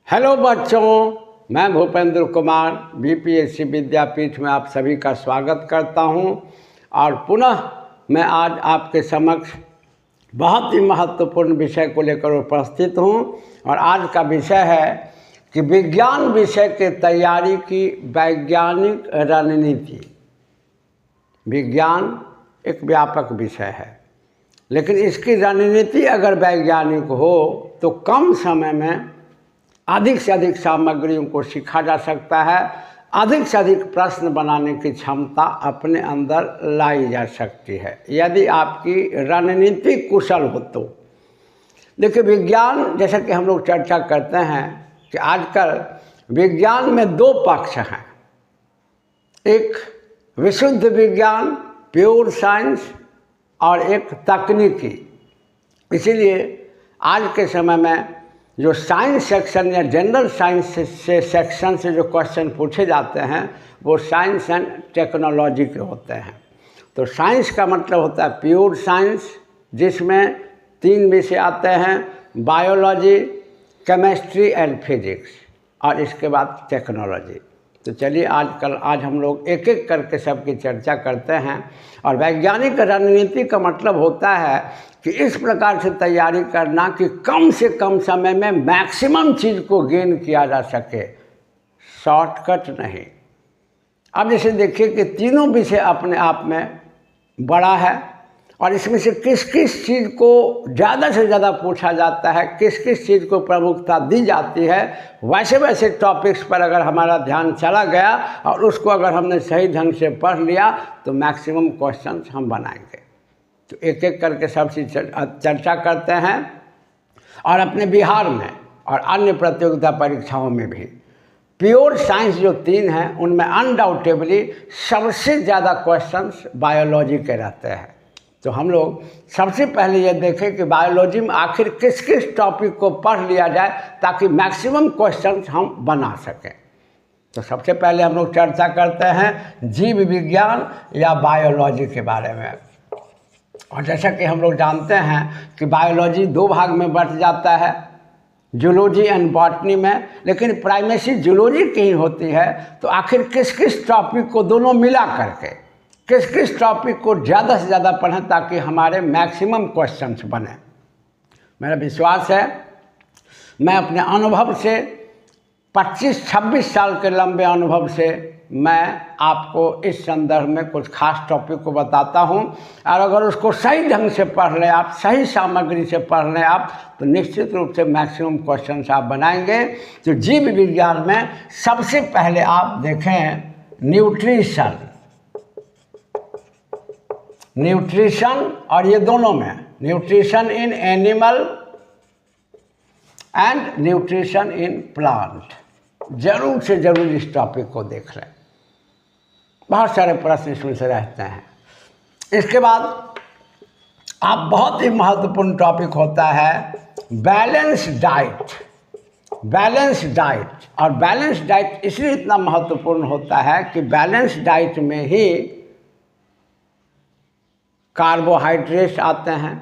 Hello बच्चों, मैं Bhupendra Kumar BPSC विद्यापीठ में आप सभी का स्वागत करता हूं। और पुनः मैं आज आपके समक्ष बहुत ही महत्वपूर्ण विषय को लेकर उपस्थित हूं। और आज का विषय है कि विज्ञान विषय के तैयारी की वैज्ञानिक रणनीति। विज्ञान एक व्यापक विषय है, लेकिन इसकी रणनीति अगर वैज्ञानिक हो तो कम समय में अधिक से अधिक सामग्रियों को सीखा जा सकता है, अधिक से अधिक प्रश्न बनाने की क्षमता अपने अंदर लाई जा सकती है यदि आपकी रणनीति कुशल हो तो। देखिए, विज्ञान जैसा कि हम लोग चर्चा करते हैं कि आजकल विज्ञान में दो पक्ष हैं। एक विशुद्ध विज्ञान, प्योर साइंस, और एक तकनीकी। इसीलिए आज के समय में जो साइंस सेक्शन या जनरल साइंस से सेक्शन से जो क्वेश्चन पूछे जाते हैं वो साइंस एंड टेक्नोलॉजी के होते हैं। तो साइंस का मतलब होता है प्योर साइंस, जिसमें 3 विषय आते हैं, बायोलॉजी, केमिस्ट्री एंड फिजिक्स, और इसके बाद टेक्नोलॉजी। तो चलिए आज हम लोग एक एक करके सबकी चर्चा करते हैं। और वैज्ञानिक रणनीति का मतलब होता है कि इस प्रकार से तैयारी करना कि कम से कम समय में मैक्सिमम चीज़ को गेन किया जा सके, शॉर्टकट नहीं। अब जैसे देखिए कि तीनों विषय अपने आप में बड़ा है, और इसमें से किस किस चीज़ को ज़्यादा से ज़्यादा पूछा जाता है, किस किस चीज़ को प्रमुखता दी जाती है, वैसे वैसे टॉपिक्स पर अगर हमारा ध्यान चला गया और उसको अगर हमने सही ढंग से पढ़ लिया तो मैक्सिमम क्वेश्चंस हम बनाएंगे। तो एक एक करके सब चीज़ चर्चा करते हैं। और अपने बिहार में और अन्य प्रतियोगिता परीक्षाओं में भी प्योर साइंस जो 3 हैं उनमें अनडाउटेबली सबसे ज़्यादा क्वेश्चंस बायोलॉजी के रहते हैं। तो हम लोग सबसे पहले ये देखें कि बायोलॉजी में आखिर किस किस टॉपिक को पढ़ लिया जाए ताकि मैक्सिमम क्वेश्चंस हम बना सकें। तो सबसे पहले हम लोग चर्चा करते हैं जीव विज्ञान या बायोलॉजी के बारे में। और जैसा कि हम लोग जानते हैं कि बायोलॉजी 2 भाग में बंट जाता है, जूलॉजी एंड बॉटनी में, लेकिन प्राइमेसी जूलॉजी की ही होती है। तो आखिर किस किस टॉपिक को दोनों मिला करके किस किस टॉपिक को ज़्यादा से ज़्यादा पढ़ें ताकि हमारे मैक्सिमम क्वेश्चंस बने। मेरा विश्वास है, मैं अपने अनुभव से 25-26 साल के लंबे अनुभव से मैं आपको इस संदर्भ में कुछ खास टॉपिक को बताता हूं। और अगर उसको सही ढंग से पढ़ लें आप, सही सामग्री से पढ़ लें आप, तो निश्चित रूप से मैक्सिमम क्वेश्चंस आप बनाएंगे। तो जीव विज्ञान में सबसे पहले आप देखें न्यूट्रिशन, और ये दोनों में nutrition in animal and nutrition in plant, जरूर से जरूर इस टॉपिक को देख लें। बहुत सारे प्रश्न इसमें से रहते हैं। इसके बाद आप बहुत ही महत्वपूर्ण टॉपिक होता है बैलेंस डाइट। और बैलेंस डाइट इसलिए इतना महत्वपूर्ण होता है कि बैलेंस डाइट में ही कार्बोहाइड्रेट्स आते हैं,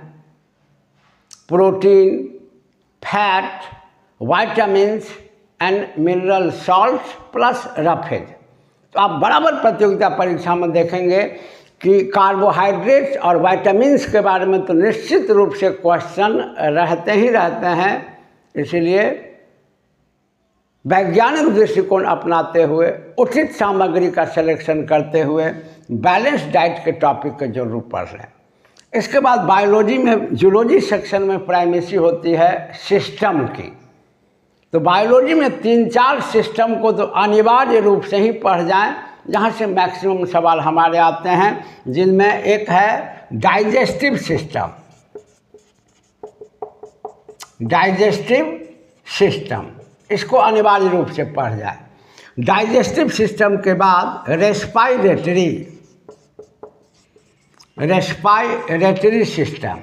protein, fat, vitamins and mineral salt plus roughage. तो आप बराबर प्रतियोगिता परीक्षा में देखेंगे कि कार्बोहाइड्रेट्स और विटामिन्स के बारे में तो निश्चित रूप से क्वेश्चन रहते ही रहते हैं। इसीलिए वैज्ञानिक दृष्टिकोण अपनाते हुए, उचित सामग्री का सिलेक्शन करते हुए बैलेंस डाइट के टॉपिक को जरूर पढ़ लें। इसके बाद बायोलॉजी में जूलॉजी सेक्शन में प्राइमेसी होती है सिस्टम की। तो बायोलॉजी में 3-4 सिस्टम को तो अनिवार्य रूप से ही पढ़ जाएं, जहाँ से मैक्सिमम सवाल हमारे आते हैं, जिनमें एक है डाइजेस्टिव सिस्टम। इसको अनिवार्य रूप से पढ़ जाए। डाइजेस्टिव सिस्टम के बाद रेस्पायरेटरी सिस्टम,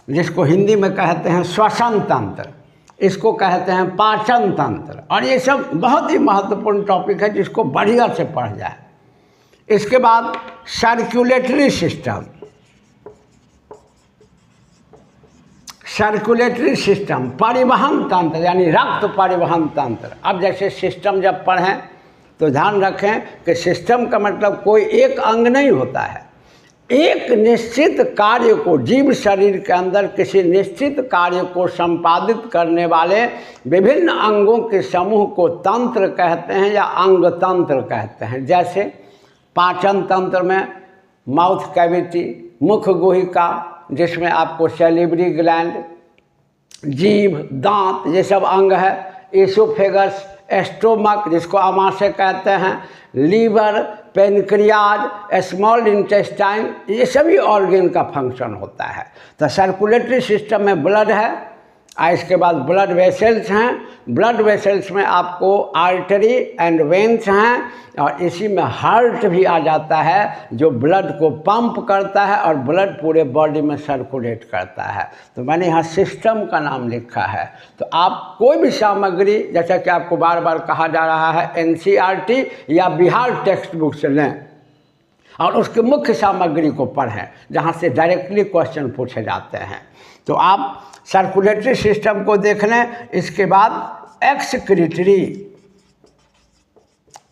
जिसको हिंदी में कहते हैं श्वसन तंत्र, इसको कहते हैं पाचन तंत्र। और ये सब बहुत ही महत्वपूर्ण टॉपिक है जिसको बढ़िया से पढ़ जाए। इसके बाद सर्कुलेटरी सर्कुलेटरी सिस्टम, परिवहन तंत्र यानी रक्त परिवहन तंत्र। अब जैसे सिस्टम जब पढ़ें तो ध्यान रखें कि सिस्टम का मतलब कोई एक अंग नहीं होता है। एक निश्चित कार्य को, जीव शरीर के अंदर किसी निश्चित कार्य को संपादित करने वाले विभिन्न अंगों के समूह को तंत्र कहते हैं या अंग तंत्र कहते हैं। जैसे पाचन तंत्र में माउथ कैविटी, मुख गुहिका जिसमें आपको सैलिवरी ग्लैंड, जीभ, दांत ये सब अंग है, एसोफेगस, एस्टोमक जिसको आमाशय कहते हैं, लीवर, पेनक्रियाज, स्मॉल इंटेस्टाइन, ये सभी ऑर्गन का फंक्शन होता है। तो सर्कुलेटरी सिस्टम में ब्लड है, इसके बाद ब्लड वेसल्स हैं। ब्लड वेसल्स में आपको आर्टरी एंड वेन्स हैं, और इसी में हार्ट भी आ जाता है जो ब्लड को पंप करता है और ब्लड पूरे बॉडी में सर्कुलेट करता है। तो मैंने यहाँ सिस्टम का नाम लिखा है। तो आप कोई भी सामग्री, जैसा कि आपको बार बार कहा जा रहा है, एनसीईआरटी या बिहार टेक्स्ट बुक से लें और उसके मुख्य सामग्री को पढ़ें जहाँ से डायरेक्टली क्वेश्चन पूछे जाते हैं। तो आप सर्कुलेटरी सिस्टम को देख लें। इसके बाद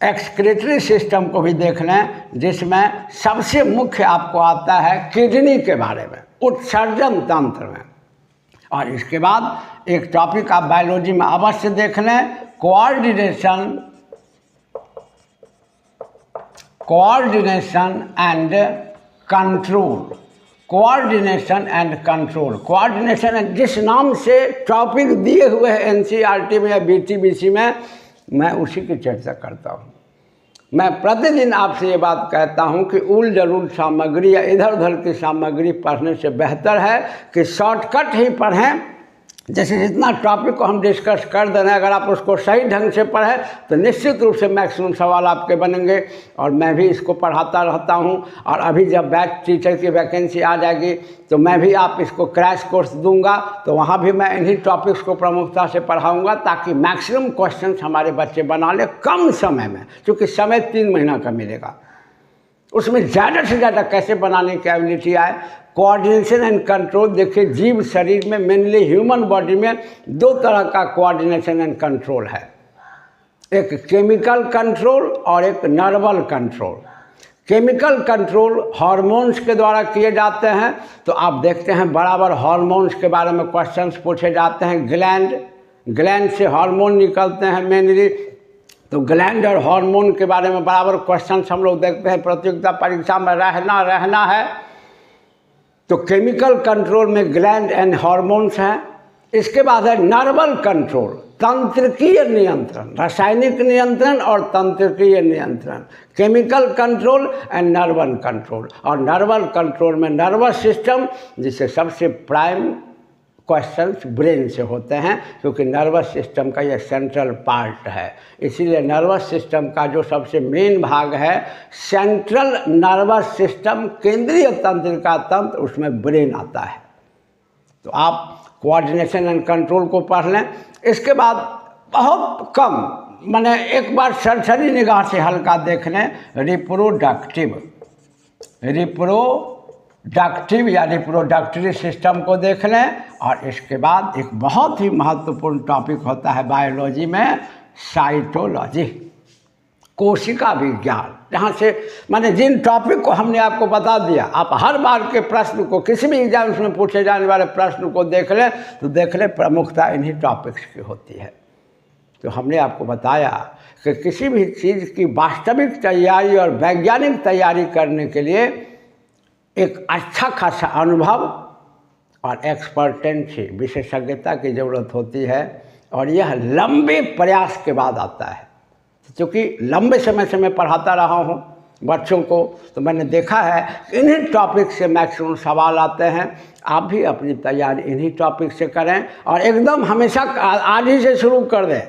एक्सक्रीटरी सिस्टम को भी देख लें, जिसमें सबसे मुख्य आपको आता है किडनी के बारे में, उत्सर्जन तंत्र में। और इसके बाद एक टॉपिक आप बायोलॉजी में अवश्य देख लें, coordination and control. Coordination and control, coordination जिस नाम से टॉपिक दिए हुए हैं एनसीईआरटी में या बीटीबीसी में, मैं उसी की चर्चा करता हूँ। मैं प्रतिदिन आपसे ये बात कहता हूँ कि उल जलूल सामग्री या इधर उधर की सामग्री पढ़ने से बेहतर है कि शॉर्टकट ही पढ़ें। जैसे जितना टॉपिक को हम डिस्कस कर दे रहे हैं, अगर आप उसको सही ढंग से पढ़ें तो निश्चित रूप से मैक्सिमम सवाल आपके बनेंगे। और मैं भी इसको पढ़ाता रहता हूं, और अभी जब बैच टीचर की वैकेंसी आ जाएगी तो मैं भी आप इसको क्रैश कोर्स दूंगा, तो वहां भी मैं इन्हीं टॉपिक्स को प्रमुखता से पढ़ाऊंगा ताकि मैक्सिमम क्वेश्चंस हमारे बच्चे बना ले कम समय में। क्योंकि समय 3 महीना का मिलेगा, उसमें ज़्यादा से ज़्यादा कैसे बनाने की एबिलिटी आए। कोऑर्डिनेशन एंड कंट्रोल, देखिए जीव शरीर में, मेनली ह्यूमन बॉडी में 2 तरह का कोऑर्डिनेशन एंड कंट्रोल है, एक केमिकल कंट्रोल और एक Narwal control. Chemical control hormones के द्वारा किए जाते हैं। तो आप देखते हैं बराबर हार्मोन्स के बारे में क्वेश्चंस पूछे जाते हैं। ग्लैंड से हार्मोन निकलते हैं मेनली, तो ग्लैंड और हार्मोन के बारे में बराबर क्वेश्चंस हम लोग देखते हैं। प्रतियोगिता परीक्षा में रहना है तो केमिकल कंट्रोल में ग्लैंड एंड हार्मोन्स हैं। इसके बाद है नर्वल कंट्रोल, तंत्रिकीय नियंत्रण, रासायनिक नियंत्रण और तंत्रिकीय नियंत्रण। Chemical control and nerval control. और नर्वल कंट्रोल में नर्वस सिस्टम, जिससे सबसे प्राइम क्वेश्चंस ब्रेन से होते हैं, क्योंकि नर्वस सिस्टम का यह सेंट्रल पार्ट है। इसीलिए नर्वस सिस्टम का जो सबसे मेन भाग है सेंट्रल नर्वस सिस्टम, केंद्रीय तंत्रिका तंत्र, उसमें ब्रेन आता है। तो आप कोऑर्डिनेशन एंड कंट्रोल को पढ़ लें। इसके बाद बहुत कम, मैंने एक बार सरसरी निगाह से हल्का देख लें, रिप्रोडक्टिव या रिप्रोडक्टरी सिस्टम को देख लें। और इसके बाद एक बहुत ही महत्वपूर्ण टॉपिक होता है बायोलॉजी में, साइटोलॉजी, कोशिका विज्ञान। जहाँ से मैंने जिन टॉपिक को हमने आपको बता दिया, आप हर बार के प्रश्न को, किसी भी एग्जाम्स में पूछे जाने वाले प्रश्न को देख लें तो देख लें प्रमुखता इन्हीं टॉपिक्स की होती है। तो हमने आपको बताया कि किसी भी चीज़ की वास्तविक तैयारी और वैज्ञानिक तैयारी करने के लिए एक अच्छा खासा अनुभव और एक्सपर्टेंसी, विशेषज्ञता की ज़रूरत होती है। और यह लंबे प्रयास के बाद आता है। क्योंकि लंबे समय से मैं पढ़ाता रहा हूँ बच्चों को, तो मैंने देखा है इन्हीं टॉपिक से मैक्सिमम सवाल आते हैं। आप भी अपनी तैयारी इन्हीं टॉपिक से करें और एकदम हमेशा आज ही से शुरू कर दें।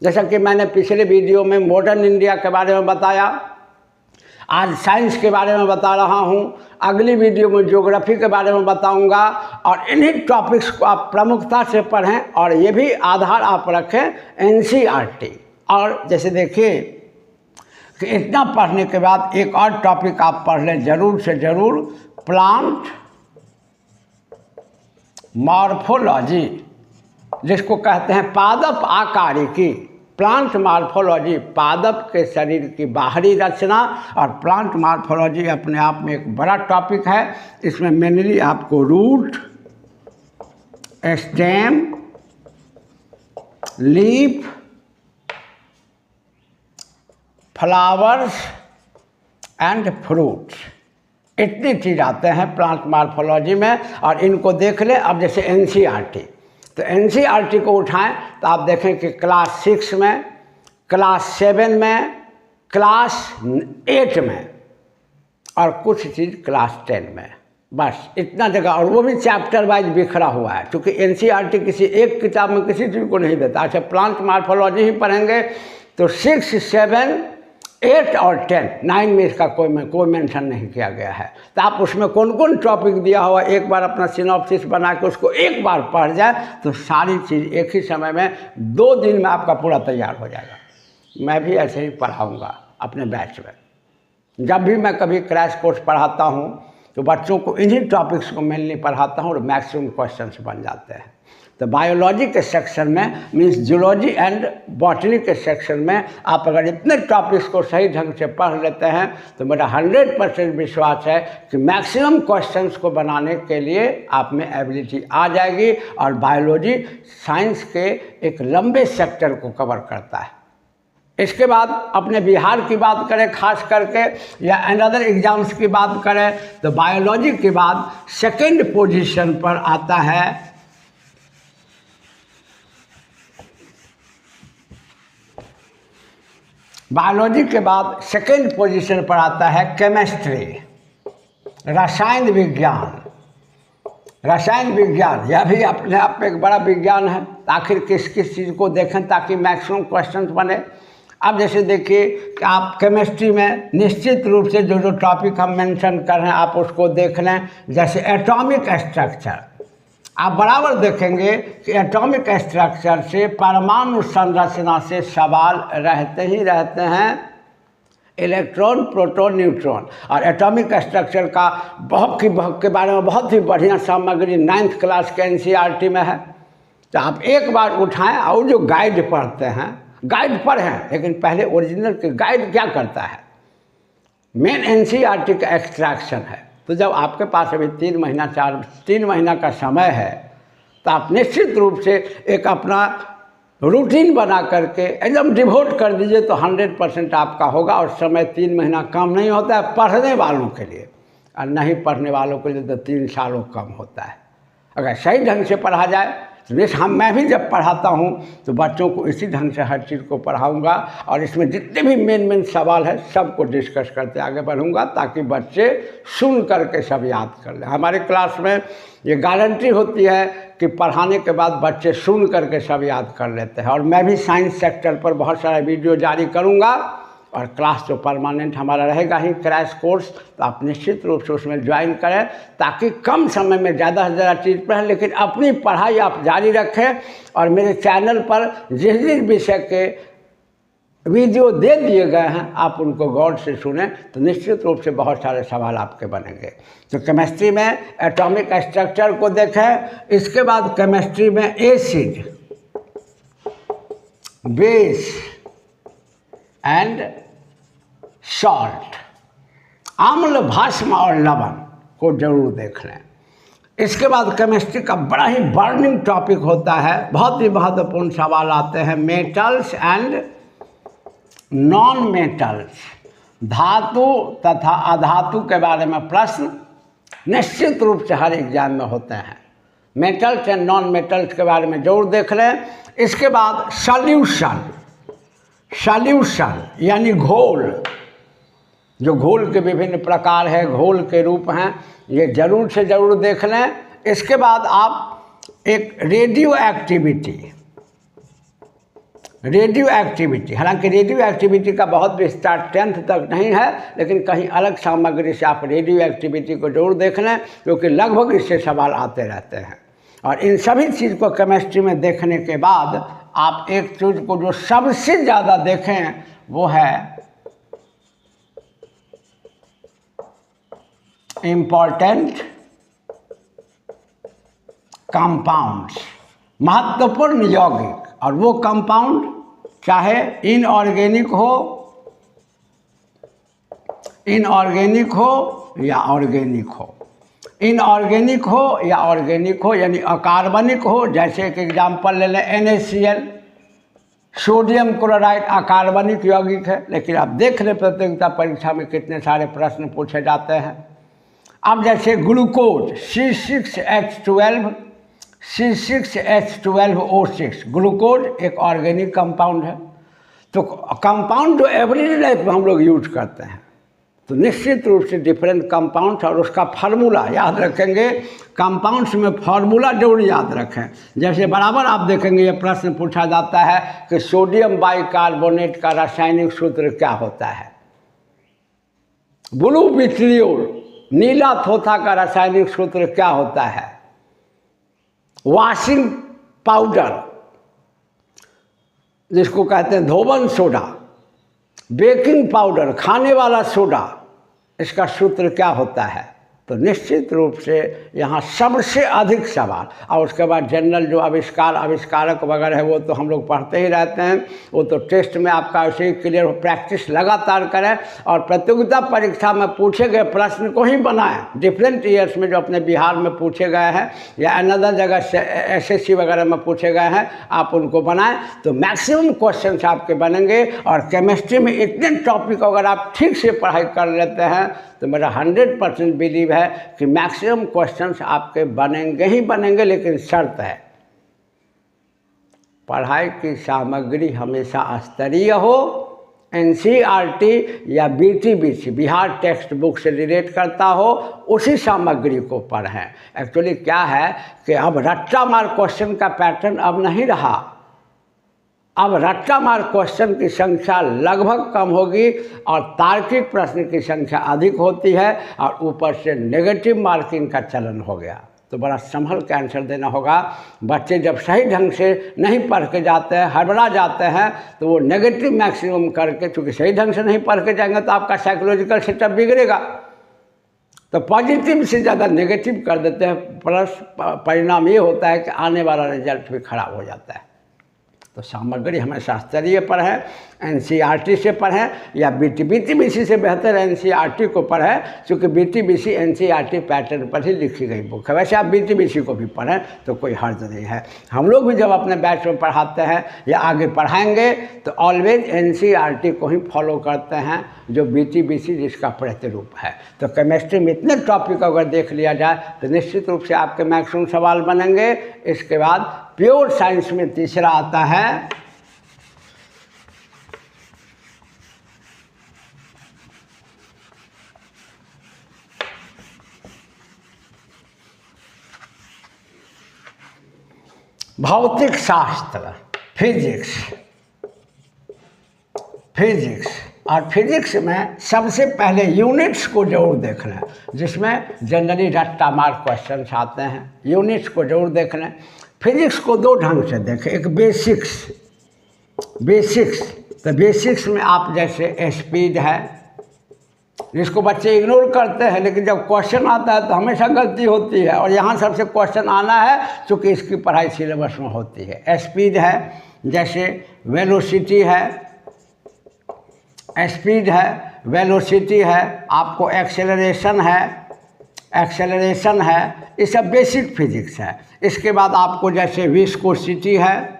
जैसा कि मैंने पिछले वीडियो में मॉडर्न इंडिया के बारे में बताया, आज साइंस के बारे में बता रहा हूँ, अगली वीडियो में ज्योग्राफी के बारे में बताऊँगा। और इन्हीं टॉपिक्स को आप प्रमुखता से पढ़ें और ये भी आधार आप रखें एनसीईआरटी। और जैसे देखिए कि इतना पढ़ने के बाद एक और टॉपिक आप पढ़ लें ज़रूर से ज़रूर, प्लांट मॉर्फोलॉजी, जिसको कहते हैं पादप आकारिकी, प्लांट मॉर्फोलॉजी, पादप के शरीर की बाहरी रचना। और प्लांट मॉर्फोलॉजी अपने आप में एक बड़ा टॉपिक है। इसमें मेनली आपको root, stem, leaf, flowers and fruits, इतनी चीज़ आते हैं प्लांट मॉर्फोलॉजी में। और इनको देख लें। अब जैसे एनसीईआरटी, तो एनसीईआरटी को उठाएं तो आप देखें कि क्लास 6 में, क्लास 7 में, क्लास 8 में और कुछ चीज़ क्लास 10 में, बस इतना जगह। और वो भी चैप्टर वाइज बिखरा हुआ है, क्योंकि एनसीईआरटी किसी एक किताब में किसी चीज़ को नहीं देता। अच्छा, प्लांट मॉर्फोलॉजी ही पढ़ेंगे तो 6, 7, 8 और 10, 9 में इसका कोई मेंशन नहीं किया गया है। तो आप उसमें कौन कौन टॉपिक दिया हुआ, एक बार अपना सिनॉप्सिस बना के उसको एक बार पढ़ जाए तो सारी चीज़ एक ही समय में 2 दिन में आपका पूरा तैयार हो जाएगा। मैं भी ऐसे ही पढ़ाऊँगा अपने बैच में। जब भी मैं कभी क्रैश कोर्स पढ़ाता हूँ तो बच्चों को इन्हीं टॉपिक्स को मेनली पढ़ाता हूँ और मैक्सिमम क्वेश्चंस बन जाते हैं। तो बायोलॉजी के सेक्शन में, मीन्स जूलॉजी एंड बॉटनी के सेक्शन में आप अगर इतने टॉपिक्स को सही ढंग से पढ़ लेते हैं तो मेरा 100% विश्वास है कि मैक्सिमम क्वेश्चंस को बनाने के लिए आप में एबिलिटी आ जाएगी। और बायोलॉजी साइंस के एक लंबे सेक्टर को कवर करता है। इसके बाद अपने बिहार की बात करें खास करके, या अनदर एग्जाम्स की बात करें, तो बायोलॉजी के बाद सेकंड पोजीशन पर आता है बायोलॉजी के बाद सेकंड पोजीशन पर आता है केमिस्ट्री, रसायन विज्ञान। रसायन विज्ञान यह भी अपने आप में एक बड़ा विज्ञान है। आखिर किस किस चीज़ को देखें ताकि मैक्सिमम क्वेश्चंस बने। अब जैसे देखिए कि आप केमिस्ट्री में निश्चित रूप से जो जो टॉपिक हम मेंशन कर रहे हैं आप उसको देख लें। जैसे एटॉमिक स्ट्रक्चर, आप बराबर देखेंगे कि एटॉमिक स्ट्रक्चर से, परमाणु संरचना से सवाल रहते ही रहते हैं। इलेक्ट्रॉन, प्रोटॉन, न्यूट्रॉन और एटॉमिक स्ट्रक्चर का के बारे में बहुत ही बढ़िया सामग्री 9th क्लास के एनसीईआरटी में है। तो आप एक बार उठाएं और जो गाइड पढ़ते हैं, गाइड पढ़ें, लेकिन पहले ओरिजिनल के गाइड क्या करता है। मेन एनसीईआरटी का एक्सट्रैक्शन है। तो जब आपके पास अभी 3 महीना का समय है तो आप निश्चित रूप से एक अपना रूटीन बना करके एकदम डिवोट कर दीजिए तो 100% आपका होगा। और समय 3 महीना कम नहीं होता है पढ़ने वालों के लिए, और नहीं पढ़ने वालों के लिए तो 3 सालों कम होता है। अगर सही ढंग से पढ़ा जाए तो मैं भी जब पढ़ाता हूँ तो बच्चों को इसी ढंग से हर चीज़ को पढ़ाऊँगा। और इसमें जितने भी मेन सवाल है सबको डिस्कस करते आगे बढ़ूँगा ताकि बच्चे सुन करके सब याद कर लें। हमारे क्लास में ये गारंटी होती है कि पढ़ाने के बाद बच्चे सुन करके सब याद कर लेते हैं। और मैं भी साइंस सेक्टर पर बहुत सारा वीडियो जारी करूँगा और क्लास तो परमानेंट हमारा रहेगा ही क्रैश कोर्स। तो आप निश्चित रूप से उसमें ज्वाइन करें ताकि कम समय में ज़्यादा से ज़्यादा चीज़ पढ़ें, लेकिन अपनी पढ़ाई आप जारी रखें। और मेरे चैनल पर जिस जिस विषय के वीडियो दे दिए गए हैं आप उनको गौर से सुनें तो निश्चित रूप से बहुत सारे सवाल आपके बनेंगे। तो केमिस्ट्री में एटॉमिक स्ट्रक्चर को देखें। इसके बाद केमिस्ट्री में एसिड, बेस एंड सॉल्ट, अम्ल, भस्म और लवण को जरूर देख लें। इसके बाद केमिस्ट्री का बड़ा ही बर्निंग टॉपिक होता है, बहुत ही महत्वपूर्ण सवाल आते हैं, मेटल्स एंड नॉन मेटल्स, धातु तथा अधातु के बारे में प्रश्न निश्चित रूप से हर एग्जाम में होते हैं। मेटल्स एंड नॉन मेटल्स के बारे में जरूर देख लें। इसके बाद सॉल्यूशन यानी घोल, जो घोल के विभिन्न प्रकार है, घोल के रूप हैं, ये जरूर से जरूर देख लें। इसके बाद आप एक रेडियो एक्टिविटी, हालांकि रेडियो एक्टिविटी का बहुत विस्तार 10th तक नहीं है, लेकिन कहीं अलग सामग्री से आप रेडियो एक्टिविटी को जरूर देख लें क्योंकि लगभग इससे सवाल आते रहते हैं। और इन सभी चीज़ को केमिस्ट्री में देखने के बाद आप एक चीज़ को जो सबसे ज़्यादा देखें वो है इम्पॉर्टेंट कंपाउंड्स, महत्वपूर्ण यौगिक, और वो कंपाउंड चाहे इनऑर्गेनिक हो या ऑर्गेनिक हो, इनऑर्गेनिक हो या ऑर्गेनिक हो, यानी अकार्बनिक हो। जैसे एक एग्जाम्पल ले लें NaCl, सोडियम क्लोराइड अकार्बनिक यौगिक है, लेकिन आप देख रहे प्रतियोगिता परीक्षा में कितने सारे प्रश्न पूछे जाते हैं। अब जैसे ग्लूकोज C6H12O6, ग्लूकोज एक ऑर्गेनिक कंपाउंड है। तो कंपाउंड जो एवरीडे लाइफ में हम लोग यूज करते हैं, तो निश्चित रूप से डिफरेंट कंपाउंड्स और उसका फार्मूला याद रखेंगे। कंपाउंड्स में फार्मूला जरूर याद रखें। जैसे बराबर आप देखेंगे ये प्रश्न पूछा जाता है कि सोडियम बाइकार्बोनेट का रासायनिक सूत्र क्या होता है। ब्लू विट्रियोल, नीला थोथा का रासायनिक सूत्र क्या होता है। वॉशिंग पाउडर, जिसको कहते हैं धोबन सोडा, बेकिंग पाउडर, खाने वाला सोडा, इसका सूत्र क्या होता है। तो निश्चित रूप से यहाँ सबसे अधिक सवाल, और उसके बाद जनरल जो आविष्कारक वगैरह है वो तो हम लोग पढ़ते ही रहते हैं, वो तो टेस्ट में आपका ऐसे ही क्लियर हो। प्रैक्टिस लगातार करें और प्रतियोगिता परीक्षा में पूछे गए प्रश्न को ही बनाएं। डिफरेंट ईयर्स में जो अपने बिहार में पूछे गए हैं या अनदर जगह SSC वगैरह में पूछे गए हैं, आप उनको बनाएं तो मैक्सिमम क्वेश्चन आपके बनेंगे। और केमिस्ट्री में इतने टॉपिक अगर आप ठीक से पढ़ाई कर लेते हैं तो मेरा 100% बिलीव है कि मैक्सिमम क्वेश्चंस आपके बनेंगे ही बनेंगे। लेकिन शर्त है पढ़ाई की सामग्री हमेशा स्तरीय हो, NCERT या BTBC बिहार टेक्स्ट बुक से रिलेट करता हो, उसी सामग्री को पढ़ें। एक्चुअली क्या है कि अब रट्टा मार क्वेश्चन का पैटर्न अब नहीं रहा। अब रट्टा मार क्वेश्चन की संख्या लगभग कम होगी और तार्किक प्रश्न की संख्या अधिक होती है, और ऊपर से नेगेटिव मार्किंग का चलन हो गया। तो बड़ा संभल के आंसर देना होगा। बच्चे जब सही ढंग से नहीं पढ़ के जाते हैं, हड़बड़ा जाते हैं, तो वो नेगेटिव मैक्सिमम करके, चूँकि सही ढंग से नहीं पढ़ के जाएंगे तो आपका साइकोलॉजिकल सेटअप बिगड़ेगा। तो पॉजिटिव से ज़्यादा नेगेटिव कर देते हैं, प्लस परिणाम ये होता है कि आने वाला रिजल्ट भी खराब हो जाता है। तो सामग्री हमेशा स्तरीय पढ़ें, NCERT से पढ़ें या BTBC से बेहतर NCERT को पढ़ें, क्योंकि BTBC NCERT पैटर्न पर ही लिखी गई बुक है। वैसे आप BTBC को भी पढ़ें तो कोई हर्ज नहीं है। हम लोग भी जब अपने बैच में पढ़ाते हैं या आगे पढ़ाएंगे तो ऑलवेज NCERT को ही फॉलो करते हैं, जो BTBC जिसका प्रतिरूप है। तो केमिस्ट्री में इतने टॉपिक अगर देख लिया जाए तो निश्चित रूप से आपके मैक्सिमम सवाल बनेंगे। इसके बाद प्योर साइंस में तीसरा आता है भौतिक शास्त्र, फिजिक्स। और फिजिक्स में सबसे पहले यूनिट्स को जरूर देख लें, जिसमें जनरली रट्टा मार क्वेश्चन आते हैं। यूनिट्स को जरूर देख लें। फिजिक्स को दो ढंग से देखें। एक बेसिक्स, तो बेसिक्स में आप जैसे स्पीड है, जिसको बच्चे इग्नोर करते हैं, लेकिन जब क्वेश्चन आता है तो हमेशा गलती होती है। और यहाँ सबसे क्वेश्चन आना है क्योंकि इसकी पढ़ाई सिलेबस में होती है। स्पीड है, जैसे वेलोसिटी है, स्पीड है, वेलोसिटी है, आपको एक्सेलरेशन है, ये सब बेसिक फिजिक्स है। इसके बाद आपको जैसे विस्कोसिटी है,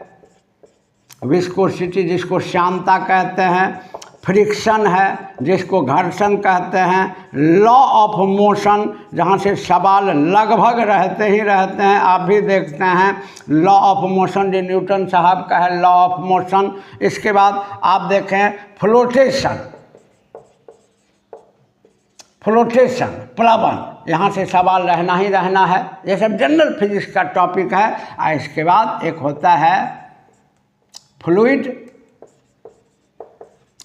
जिसको श्यानता कहते हैं, फ्रिक्शन है, जिसको घर्षण कहते हैं, लॉ ऑफ मोशन, जहाँ से सवाल लगभग रहते हैं, आप भी देखते हैं लॉ ऑफ मोशन जो न्यूटन साहब का है, लॉ ऑफ मोशन। इसके बाद आप देखें फ्लोटेशन, प्लवन, यहाँ से सवाल रहना ही रहना है। ये सब जनरल फिजिक्स का टॉपिक है। और इसके बाद एक होता है फ्लूइड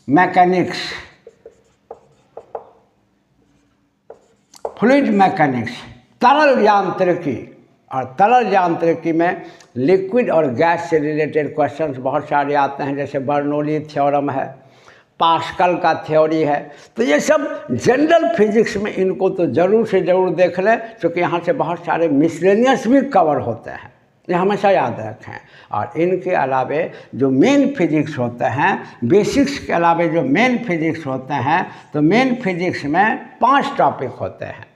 मैकेनिक्स, तरल यांत्रिकी। और तरल यांत्रिकी में लिक्विड और गैस से रिलेटेड क्वेश्चंस बहुत सारे आते हैं, जैसे बर्नौली थ्योरम है, पास्कल का थ्योरी है। तो ये सब जनरल फिजिक्स में इनको तो ज़रूर से ज़रूर देख लें, क्योंकि यहाँ से बहुत सारे मिसलेनियस भी कवर होते हैं, ये हमेशा याद रखें। और इनके अलावे जो मेन फिजिक्स होते हैं, बेसिक्स के अलावे जो मेन फिजिक्स होते हैं, तो मेन फिजिक्स में 5 टॉपिक होते हैं: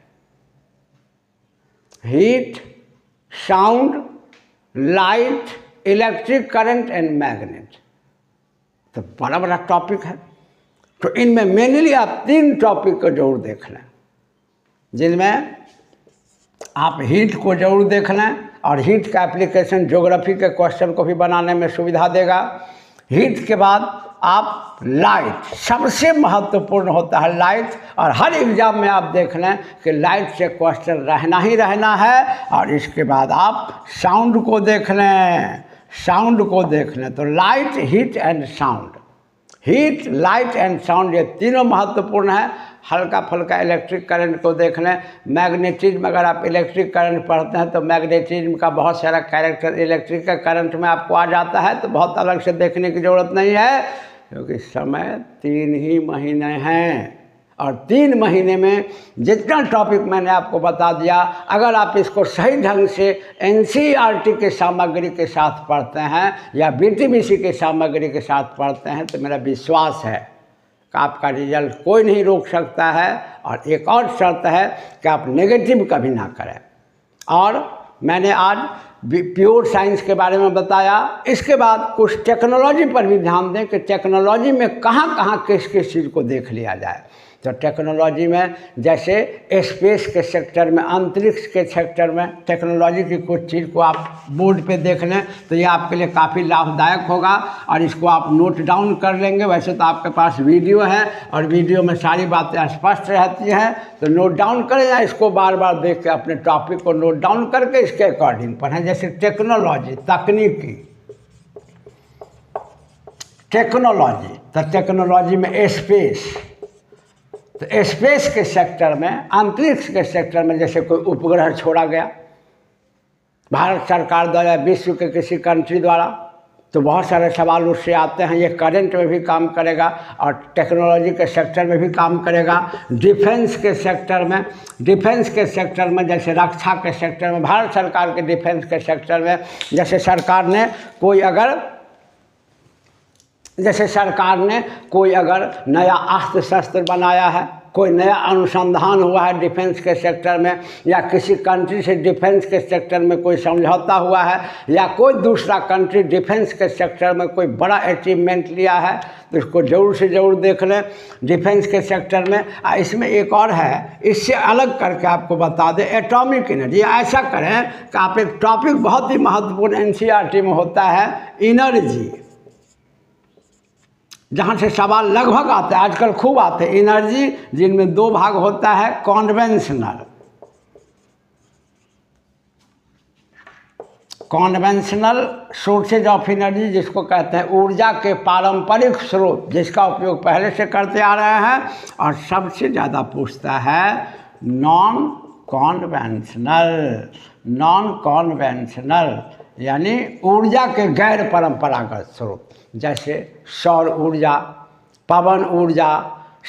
heat, sound, light, electric current and magnet. तो बड़ा बड़ा टॉपिक है। तो इनमें मेनली आप 3 टॉपिक को जरूर देख लें, जिनमें आप हीट को जरूर देख लें, और हीट का एप्लीकेशन ज्योग्राफी के क्वेश्चन को भी बनाने में सुविधा देगा। हीट के बाद आप लाइट, सबसे महत्वपूर्ण होता है लाइट, और हर एग्जाम में आप देख लें कि लाइट से क्वेश्चन रहना ही रहना है। और इसके बाद आप साउंड को देख लें, साउंड को देख लें। तो light, heat and sound, heat, light and sound, ये तीनों महत्वपूर्ण है। हल्का फुल्का इलेक्ट्रिक करंट को देख लें। मैग्नेटिज्म, अगर आप इलेक्ट्रिक करंट पढ़ते हैं तो मैग्नेटिज्म का बहुत सारा कैरेक्टर इलेक्ट्रिक के करंट में आपको आ जाता है, तो बहुत अलग से देखने की ज़रूरत नहीं है, क्योंकि समय 3 ही महीने हैं। और 3 महीने में जितना टॉपिक मैंने आपको बता दिया, अगर आप इसको सही ढंग से एनसीईआरटी के सामग्री के साथ पढ़ते हैं या बीटीबीसी के सामग्री के साथ पढ़ते हैं, तो मेरा विश्वास है कि आपका रिजल्ट कोई नहीं रोक सकता है। और एक और शर्त है कि आप नेगेटिव कभी ना करें। और मैंने आज प्योर साइंस के बारे में बताया। इसके बाद कुछ टेक्नोलॉजी पर भी ध्यान दें कि टेक्नोलॉजी में कहाँ कहाँ किस किस चीज़ को देख लिया जाए। तो टेक्नोलॉजी में जैसे स्पेस के सेक्टर में, अंतरिक्ष के सेक्टर में टेक्नोलॉजी की कुछ चीज़ को आप बोर्ड पे देख लें, तो ये आपके लिए काफ़ी लाभदायक होगा। और इसको आप नोट डाउन कर लेंगे। वैसे तो आपके पास वीडियो है और वीडियो में सारी बातें स्पष्ट रहती हैं, तो नोट डाउन करें या इसको बार बार देख के अपने टॉपिक को नोट डाउन करके इसके अकॉर्डिंग पढ़ें। जैसे टेक्नोलॉजी, तकनीकी टेक्नोलॉजी, तो टेक्नोलॉजी में स्पेस, तो स्पेस के सेक्टर में, अंतरिक्ष के सेक्टर में जैसे कोई उपग्रह छोड़ा गया भारत सरकार द्वारा, विश्व के किसी कंट्री द्वारा, तो बहुत सारे सवाल उससे आते हैं। ये करंट में भी काम करेगा और टेक्नोलॉजी के सेक्टर में भी काम करेगा। डिफेंस के सेक्टर में, डिफेंस के सेक्टर में जैसे रक्षा के सेक्टर में, भारत सरकार के डिफेंस के सेक्टर में जैसे सरकार ने कोई अगर नया अस्त्र शस्त्र बनाया है, कोई नया अनुसंधान हुआ है डिफेंस के सेक्टर में, या किसी कंट्री से डिफेंस के सेक्टर में कोई समझौता हुआ है, या कोई दूसरा कंट्री डिफेंस के सेक्टर में कोई बड़ा अचीवमेंट लिया है, तो इसको ज़रूर से ज़रूर देख लें डिफेंस के सेक्टर में। इसमें एक और है, इससे अलग करके आपको बता दें, एटॉमिक एनर्जी। ऐसा करें कि आप एक टॉपिक बहुत ही महत्वपूर्ण एनसीईआरटी में होता है, एनर्जी, जहाँ से सवाल लगभग आते हैं, आजकल खूब आते हैं एनर्जी, जिनमें 2 भाग होता है। कॉन्वेंशनल सोर्सेज ऑफ एनर्जी, जिसको कहते हैं ऊर्जा के पारंपरिक स्रोत, जिसका उपयोग पहले से करते आ रहे हैं। और सबसे ज़्यादा पूछता है नॉन कॉन्वेंशनल, यानी ऊर्जा के गैर परंपरागत स्रोत, जैसे सौर ऊर्जा, पवन ऊर्जा,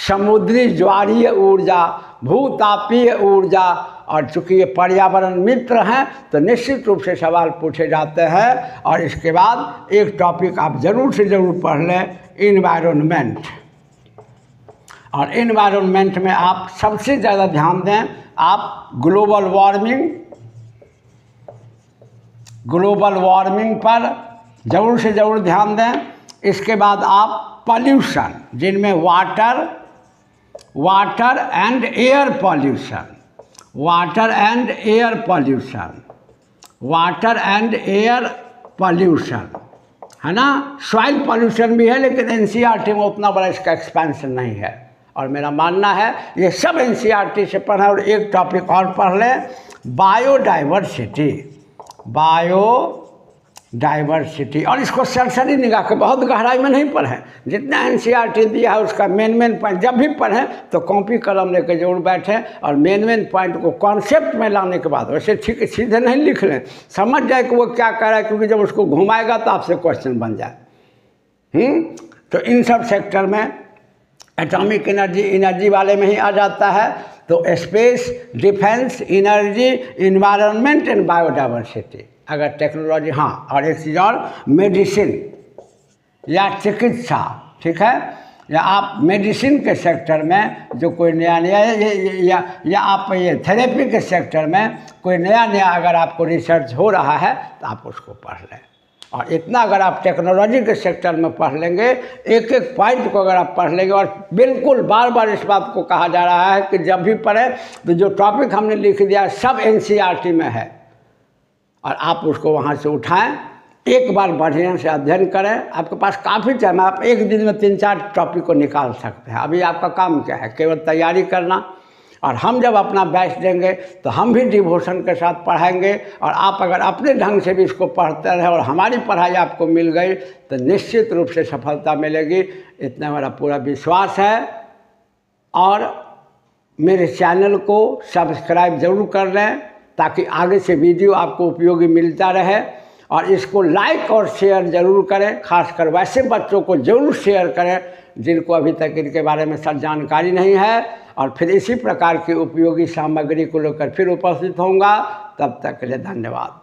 समुद्री ज्वारीय ऊर्जा, भूतापीय ऊर्जा। और चूँकि ये पर्यावरण मित्र हैं तो निश्चित रूप से सवाल पूछे जाते हैं। और इसके बाद एक टॉपिक आप ज़रूर से ज़रूर पढ़ लें, इन्वायरमेंट। और इन्वायरमेंट में आप सबसे ज़्यादा ध्यान दें, आप ग्लोबल वार्मिंग पर ज़रूर से ज़रूर ध्यान दें। इसके बाद आप पॉल्यूशन, जिनमें वाटर एंड एयर पॉल्यूशन है ना। सॉइल पॉल्यूशन भी है, लेकिन एनसीईआरटी में उतना बड़ा इसका एक्सपेंशन नहीं है। और मेरा मानना है ये सब एनसीईआरटी से पढ़ें। और एक टॉपिक और पढ़ लें, बायोडाइवर्सिटी। और इसको सरसरी निगाह के बहुत गहराई में नहीं पढ़ें, जितना एनसीईआरटी दिया है उसका मेन पॉइंट जब भी पढ़ें तो कॉपी कलम लेकर जरूर बैठें। और मेन पॉइंट को कॉन्सेप्ट में लाने के बाद, वैसे ठीक सीधे नहीं लिख लें, समझ जाए कि वो क्या कह रहा है, क्योंकि जब उसको घुमाएगा तो आपसे क्वेश्चन बन जाए। तो इन सब सेक्टर में एटॉमिक एनर्जी वाले में ही आ जाता है। तो space, defence, energy, environment and biodiversity. अगर टेक्नोलॉजी, हाँ, और एक चीज़ और, मेडिसिन या चिकित्सा, ठीक है, या आप मेडिसिन के सेक्टर में जो कोई नया या आप ये थेरेपी के सेक्टर में कोई नया अगर आपको रिसर्च हो रहा है तो आप उसको पढ़ लें। और इतना अगर आप टेक्नोलॉजी के सेक्टर में पढ़ लेंगे, एक एक पॉइंट को अगर आप पढ़ लेंगे, और बिल्कुल बार बार इस बात को कहा जा रहा है कि जब भी पढ़े तो जो टॉपिक हमने लिख दिया सब NCERT में है, और आप उसको वहाँ से उठाएं, एक बार बढ़िया से अध्ययन करें। आपके पास काफ़ी टाइम, आप एक दिन में 3-4 टॉपिक को निकाल सकते हैं। अभी आपका काम क्या है? केवल तैयारी करना। और हम जब अपना बैच देंगे तो हम भी डिवोशन के साथ पढ़ाएंगे, और आप अगर अपने ढंग से भी इसको पढ़ते रहे और हमारी पढ़ाई आपको मिल गई तो निश्चित रूप से सफलता मिलेगी, इतना मेरा पूरा विश्वास है। और मेरे चैनल को सब्सक्राइब ज़रूर कर लें ताकि आगे से वीडियो आपको उपयोगी मिलता रहे, और इसको लाइक और शेयर ज़रूर करें। खासकर वैसे बच्चों को ज़रूर शेयर करें जिनको अभी तक इनके बारे में सब जानकारी नहीं है। और फिर इसी प्रकार की उपयोगी सामग्री को लेकर फिर उपस्थित होऊंगा। तब तक के लिए धन्यवाद।